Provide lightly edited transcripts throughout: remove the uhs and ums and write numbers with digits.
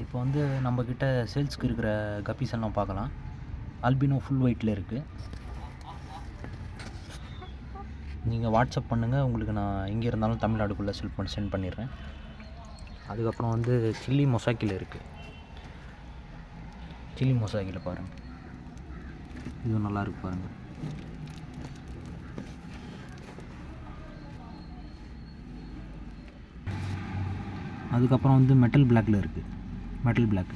இப்போ வந்து நம்மக்கிட்ட சேல்ஸ்க்கு இருக்கிற கப்பீஸ் எல்லாம் பார்க்கலாம். ஆல்பினோ ஃபுல் ஒயிட்டில் இருக்குது. நீங்கள் வாட்ஸ்அப் பண்ணுங்கள், உங்களுக்கு நான் எங்கே இருந்தாலும் தமிழ்நாடுக்குள்ளே சென்ட் பண்ணிடுறேன். அதுக்கப்புறம் வந்து சில்லி மொசாக்கில் இருக்குது. சில்லி மொசாக்கில் பாருங்கள், இதுவும் நல்லாயிருக்கு பாருங்கள். அதுக்கப்புறம் வந்து மெட்டல் பிளாக்கில் இருக்குது. மெட்டல் பிளாக்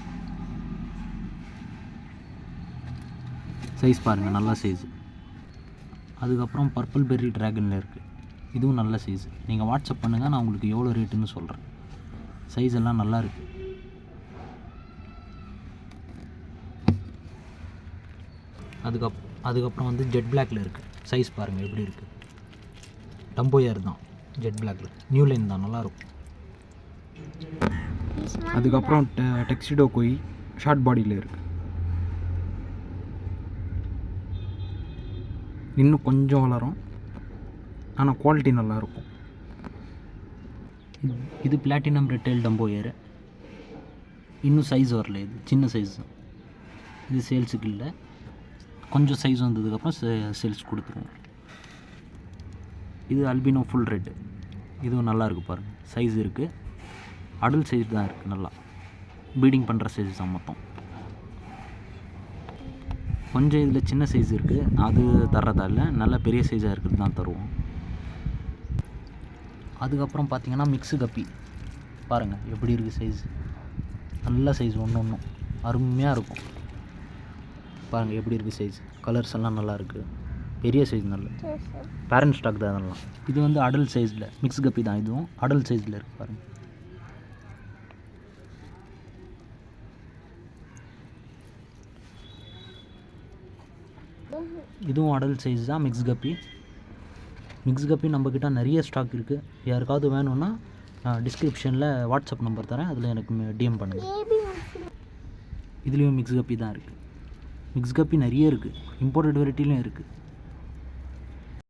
சைஸ் பாருங்கள், நல்ல சைஸு. அதுக்கப்புறம் பர்பிள் பெர்ரி ட்ராகனில் இருக்குது. இதுவும் நல்ல சைஸு. நீங்கள் வாட்ஸ்அப் பண்ணுங்கள், நான் உங்களுக்கு எவ்வளோ ரேட்டுன்னு சொல்கிறேன். சைஸ் எல்லாம் நல்லா இருக்குது. அதுக்கப்புறம் வந்து ஜெட் பிளாக்கில் இருக்குது. சைஸ் பாருங்கள் எப்படி இருக்குது. டம்போயர் தான், ஜெட் பிளாக்கில் நியூ லைன் தான், நல்லாயிருக்கும். அதுக்கப்புறம் டெக்ஸிடோ கோய் ஷார்ட் பாடியில் இருக்குது. இன்னும் கொஞ்சம் வளரும், ஆனால் குவாலிட்டி நல்லாயிருக்கும். இது பிளாட்டினம் ரெட்டெயில் டம்போயர். இன்னும் சைஸ் வரல, இது சின்ன சைஸ். இது சேல்ஸுக்கு இல்லை, கொஞ்சம் சைஸ் வந்ததுக்கப்புறம் சேல்ஸ் கொடுத்துருவோம். இது அல்பினோ ஃபுல் ரெட். இதுவும் நல்லாயிருக்கு பாருங்கள், சைஸ் இருக்குது. அடல்ட் சைஸ் தான் இருக்குது, நல்லா பீடிங் பண்ணுற சைஸ் தான் மொத்தம். கொஞ்சம் இதில் சின்ன சைஸ் இருக்குது, அது தர்றதா இல்லை, நல்ல பெரிய சைஸாக இருக்குது தான் தருவோம். அதுக்கப்புறம் பார்த்திங்கன்னா மிக்ஸு கப்பி பாருங்கள் எப்படி இருக்குது சைஸ். நல்ல சைஸ், ஒன்றும் அருமையாக இருக்கும் பாருங்கள் எப்படி இருக்குது சைஸ். கலர்ஸ் எல்லாம் நல்லா இருக்குது, பெரிய சைஸ், நல்ல பேரண்ட் ஸ்டாக் தான் அதெல்லாம். இது வந்து அடல்ட் சைஸில் மிக்ஸ் கப்பி தான், இதுவும் அடல்ட் சைஸில் இருக்குது பாருங்கள். இதுவும் அடல்ட் சைஸ் தான், மிக்ஸ் கப்பி. மிக்ஸ் கப்பி நம்மக்கிட்ட நிறைய ஸ்டாக் இருக்குது. யாருக்காவது வேணும்னா டிஸ்கிரிப்ஷனில் வாட்ஸ்அப் நம்பர் தரேன், அதில் எனக்கு டிஎம் பண்ணுங்கள். இதுலேயும் மிக்ஸ் கப்பி தான் இருக்குது. மிக்ஸ் கப்பி நிறைய இருக்குது, இம்போர்ட்டட் வெரைட்டிலையும் இருக்குது.